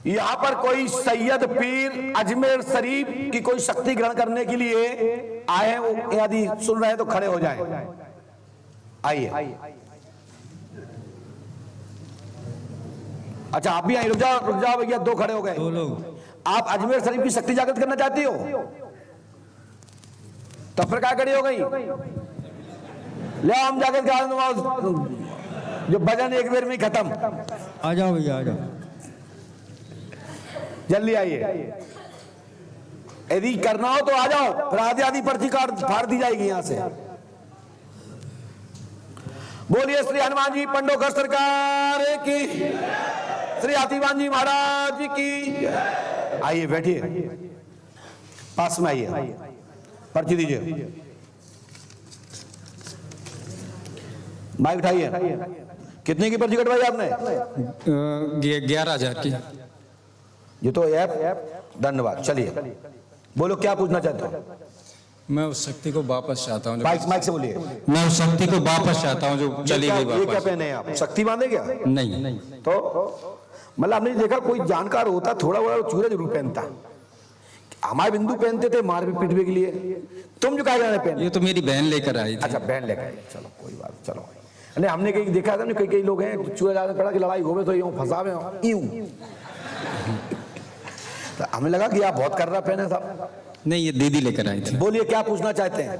यहां पर कोई सैयद पीर अजमेर शरीफ की कोई शक्ति ग्रहण करने के लिए आए, यदि सुन रहे हैं तो खड़े हो जाएं। आइए। अच्छा आप भी आइए, रुक जाओ भैया, दो खड़े हो गए। दो लोग। आप अजमेर शरीफ की शक्ति जागृत करना चाहती हो? तो फिर क्या खड़ी हो गई? ले हम जागृत करा, जो भजन एक बेर में खत्म। आ जाओ भैया, आ जाओ, जल्दी आइए। यदि करना हो तो आ जाओ, फिर आधी आधी पर्ची काट फाड़ दी जाएगी यहां से। बोलिए श्री हनुमान जी पंडोकर सरकार की, श्री हाथीवान जी महाराज की। आइए बैठिए, पास में आइए, पर्ची दीजिए, माइक उठाइए। कितने की पर्ची कटवाई आपने? 11,000 की। ये तो ऐप, धन्यवाद। चलिए बोलो क्या पूछना चाहते हो? मैं उस शक्ति को वापस चाहता हूँ। माइक से बोलिए। मैं उस शक्ति को वापस चाहता हूँ जो चली गई वापस। ये क्या पहने हैं आप? शक्ति बांधे क्या? नहीं। तो मतलब आपने देखा कोई जानकार होता थोड़ा बड़ा चूड़ा जरूर पहनता। हमारे बिंदु पहनते थे मार पीटने के लिए, तुम जो क्या पहन? ये तो मेरी बहन लेकर आई थी। अच्छा बहन लेकर आई, चलो कोई बात। चलो नहीं, हमने कहीं देखा था ना, कई लोग हैं चूड़ा ज्यादा पड़ा कि लड़ाई होवे तो यूं फंसावे यूं। तो हमें लगा कि आप बहुत कर रहा पहने साहब। नहीं, ये दीदी लेकर आई थी। बोलिए क्या पूछना चाहते हैं?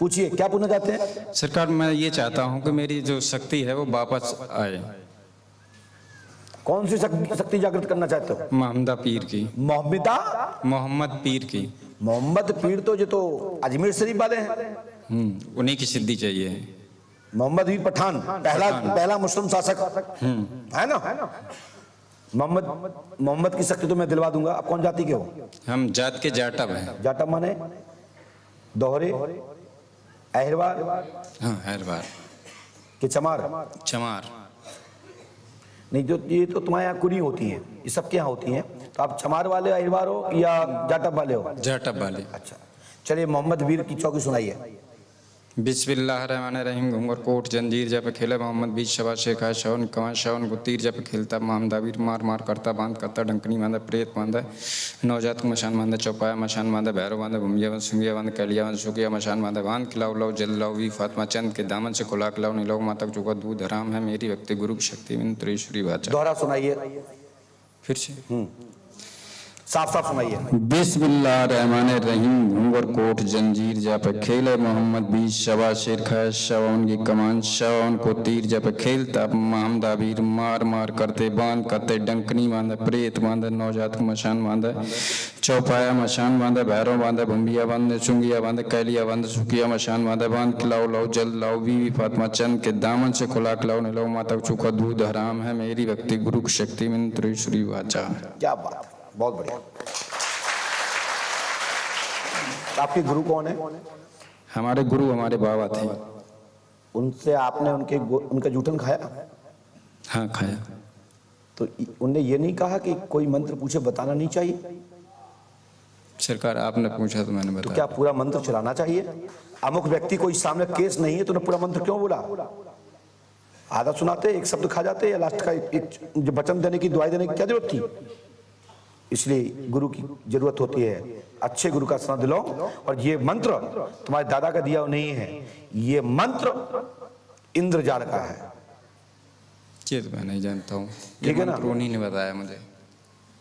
पूछिए क्या पूछना चाहते हैं? सरकार मैं ये चाहता हूँ कि मेरी जो शक्ति है वो वापस आए। कौन सी शक्ति जागृत करना चाहते हो? मोहम्मदा पीर की। मोहम्मद पीर की। मोहम्मद पीर तो जो तो अजमेर शरीफ वाले हैं। उन्हीं की सिद्धि चाहिए। मोहम्मद पीर पठान, पहला मुस्लिम शासक है ना। मोहम्मद की शक्ति तो मैं दिलवा दूंगा। आप कौन जाति के हो? हम जात के जाटव हैं। जाटव माने दोहरे, अहरवार? हाँ, अहरवार कि चमार? चमार नहीं, जो ये तो तुम्हारे यहाँ कुरी होती हैं, ये सबके यहाँ होती हैं। तो आप चमार वाले अहरवार हो या जाटव वाले हो? जाटव वाले। अच्छा चलिए, मोहम्मद वीर की चौकी सुनाइए। बिस्मिल्लाहिर्रहमानिर्रहीम। घूंगर कोट जंजीर जब खेले मोहम्मद बीच शबा शेखा शवन कवां शवन को तीर जब खेलता मोहम्मदा वीर मार मार करता बांध करता डंकनी बांधा प्रेत बांधा नवजात मशान बांधा चौपाया मशान बांधा भैरव बांधा भूमिया बंद सुंगिया बंद कैलिया बंद सुकिया मशान बांधा बांध खिलाओ लो जल लो वी फातिमा चंद के दामन से खुला खिलाओ नीलो माता चुका दूध हराम है मेरी व्यक्ति गुरु की शक्ति त्रिशुरी बाचा। दोहरा सुनाइए फिर से, साफ साफ सुनाइए। बिस्मिल्लाहिर्रहमानिर्रहीम। घूंगर कोट जंजीर जब खेले मोहम्मद बीच शवा शेर खाया शवन की कमान शवन को तीर जब खेलता मोहम्मदा वीर मार मार करते बांध करते डंकनी बांधा प्रेत बांधा नवजात मशान बांधा चौपाया मशान बांधा भैरव बांधा भुम्बिया बांधे चुंगिया बांधे कैलिया बांधे सुकिया मशान बांधा बांध खिलाओ लो जल लाओ बीवी फातिमा चंद के दामन से खुला खिलाओ नीलो माता चुका दूध हराम है मेरी व्यक्ति गुरु की शक्ति में त्रिशुरी वाचा। क्या बात, बहुत बढ़िया। आपके गुरु कौन है? हमारे गुरु हमारे बाबा थे। उनसे आपने उनका जूठन खाया? हाँ खाया। तो उनने ये नहीं कहा कि कोई मंत्र पूछे बताना नहीं चाहिए? सरकार आपने पूछा तो मैंने बताया। तो क्या पूरा मंत्र चलाना चाहिए? अमुक व्यक्ति कोई सामने केस नहीं है तो पूरा मंत्र क्यों बोला? आधा सुनाते, एक शब्द खा जाते, या लास्ट का एक जो वचन देने की दुआई देने की क्या जरूरत थी? इसलिए गुरु की जरूरत होती है। अच्छे गुरु का स्मरण दिलो। और ये मंत्र तुम्हारे दादा का दिया नहीं है, ये मंत्र इंद्रजाल का है। ये तो मैं नहीं जानता हूँ, ठीक है ना? उन्हीं ने बताया मुझे।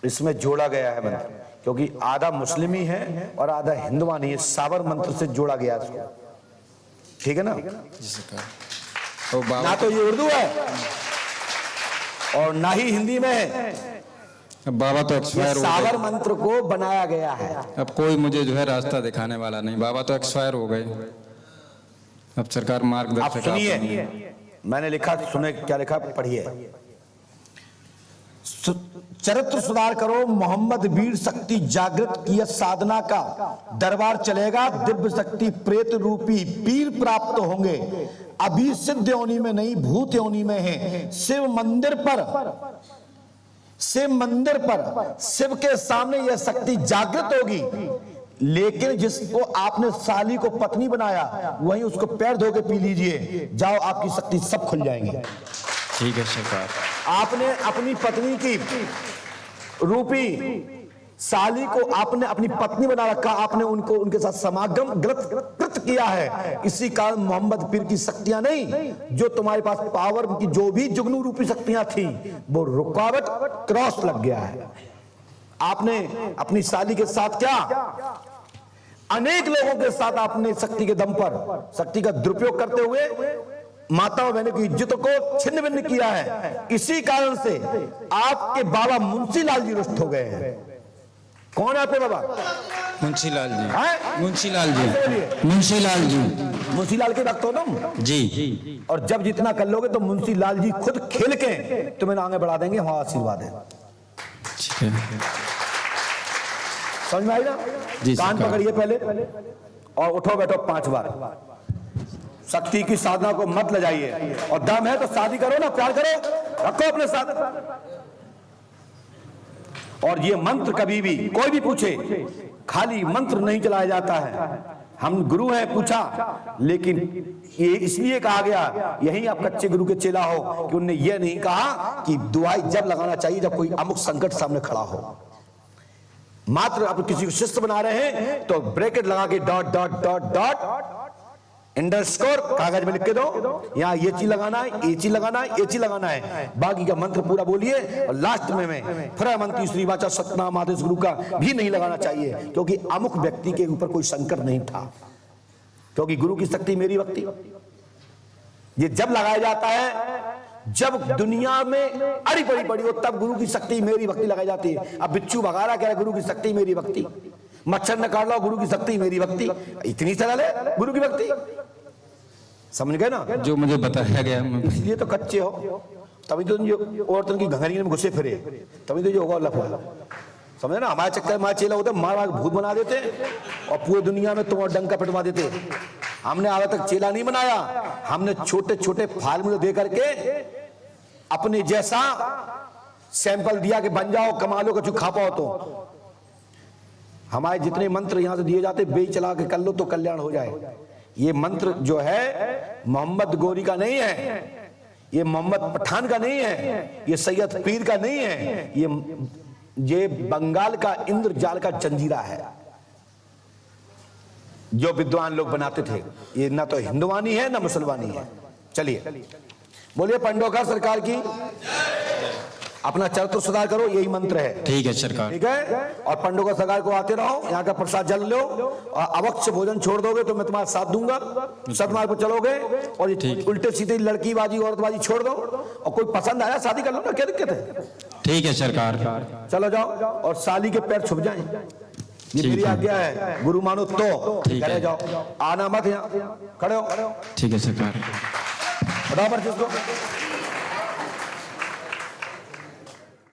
इसमें जोड़ा गया है मंत्र, क्योंकि आधा मुस्लिम ही है और आधा हिंदुवानी है। साबर मंत्र से जोड़ा गया इसको, ठीक है ना? ना तो ये उर्दू है और ना ही हिंदी में है। बाबा तो एक्सपायर हो गए। साबर मंत्र को बनाया गया है। अब कोई मुझे जो है रास्ता दिखाने वाला नहीं, बाबा तो एक्सपायर हो गए। अब सरकार मार्गदर्शक। सुनिए, मैंने लिखा, सुने क्या लिखा, पढ़िए। चरित्र सुधार करो, मोहम्मद वीर शक्ति जागृत की साधना का दरबार चलेगा। दिव्य शक्ति प्रेत रूपी पीर प्राप्त होंगे। अभी सिद्ध योनि में नहीं, भूत योनि में है। शिव मंदिर पर शिव के सामने यह शक्ति जागृत होगी। लेकिन जिसको आपने साली को पत्नी बनाया, वहीं उसको पैर धो के पी लीजिए, जाओ आपकी शक्ति सब खुल जाएंगे। ठीक है सरकार। आपने अपनी पत्नी की रूपी साली को आपने अपनी पत्नी बना रखा, आपने उनको उनके साथ समागम गलत कृत किया है। इसी कारण मोहम्मद पीर की शक्तियां नहीं, जो तुम्हारे पास पावर की जो भी जुगनू रूपी शक्तियां थी, वो रुकावट क्रॉस लग गया है। आपने अपनी साली के साथ क्या, अनेक लोगों के साथ आपने शक्ति के दम पर शक्ति का दुरुपयोग करते हुए माताओं बहनों की इज्जतों को छिन्न भिन्न किया है। इसी कारण से आपके बाबा मुंशी लाल जी रुष्ट हो गए हैं। कौन है आपके बाबा? मुंशी लाल जी। हैं? मुंशी लाल जी। मुंशी लाल जी। मुंशी लाल के भक्त हो तुम जी। और जब जितना कर लोगे तो मुंशी लाल जी खुद खेल के तुम्हें आगे बढ़ा देंगे। हमारा आशीर्वाद है। ठीक है। समझ में आई ना? जी, कान सरकार। पकड़िए पहले और उठो बैठो 5 बार। शक्ति की साधना को मत ले जाइए, और दम है तो शादी करो ना, प्यार करो, रखो अपने साथ। और ये मंत्र कभी भी कोई भी पूछे, खाली मंत्र नहीं चलाया जाता है। हम गुरु हैं पूछा, लेकिन ये इसलिए कहा गया, यही आप कच्चे गुरु के चेला हो, कि उनने ये नहीं कहा कि दवाई जब लगाना चाहिए जब कोई अमुक संकट सामने खड़ा हो। मात्र आप किसी को शिष्य बना रहे हैं तो ब्रैकेट लगा के dot dot dot dot underscore कागज में लिख के दो, यहाँ ये चीज लगाना है, ये चीज लगाना है, ये चीज लगाना है, बाकी का मंत्र पूरा बोलिए। और लास्ट में फ्रमंती श्री वाचा सतनाम आदेश गुरु का भी नहीं लगाना चाहिए, क्योंकि अमुक व्यक्ति के ऊपर कोई संकट नहीं था, क्योंकि गुरु की शक्ति मेरी भक्ति। ये जब लगाया जाता है जब दुनिया में अड़ी पड़ी हो, तब गुरु की शक्ति मेरी भक्ति लगाई जाती है। अब बिच्छू भगा रहा कह रहा गुरु की शक्ति मेरी भक्ति, मच्छर ने काट लो गुरु की शक्ति मेरी भक्ति, इतनी सरल है गुरु की भक्ति। समझ गए ना? जो मुझे बताया गया। इसलिए तो कच्चे हो, तभी तो जो औरतों की घंघरी में घुसे फिरे, तभी तो जो होगा लफड़ा। समझे ना? हमारे चक्कर में चेला होते मार भूत बना देते और पूरी दुनिया में तुम डंका पिटवा देते। हमने आज तक चेला नहीं बनाया, हमने छोटे छोटे फार्मूले दे करके अपने जैसा सैंपल दिया कि बन जाओ, कमा लो, कुछ खा पाओ। तो हमारे जितने मंत्र यहां से दिए जाते, बेई चला के कर लो तो कल्याण हो जाए। ये मंत्र जो है मोहम्मद गोरी का नहीं है, ये मोहम्मद पठान का नहीं है, ये सैयद पीर का नहीं है, ये बंगाल का इंद्रजाल का जंजीरा है जो विद्वान लोग बनाते थे। ये ना तो हिंदुवानी है ना मुसलमानी है। चलिए बोलिए पंडोकर सरकार की। अपना चरित्र सुधार करो, यही मंत्र है। ठीक है सरकार। ठीक है। और पंडोकर सरकार को आते रहो, यहाँ का प्रसाद जल लो, और अवश्य भोजन छोड़ दोगे तो मैं तुम्हारा साथ दूंगा, सतमार्ग पर चलोगे। और उल्टे सीधे लड़कीबाजी औरतबाजी छोड़ दो, और कोई पसंद आया शादी कर लो ना, क्या दिक्कत है? ठीक है सरकार। चलो जाओ, और साली के पैर छुप जाए, ये मेरी आज्ञा है। गुरु मानो तो चले जाओ, आना मत, यहाँ खड़े हो। ठीक है सरकार। बराबर जिसको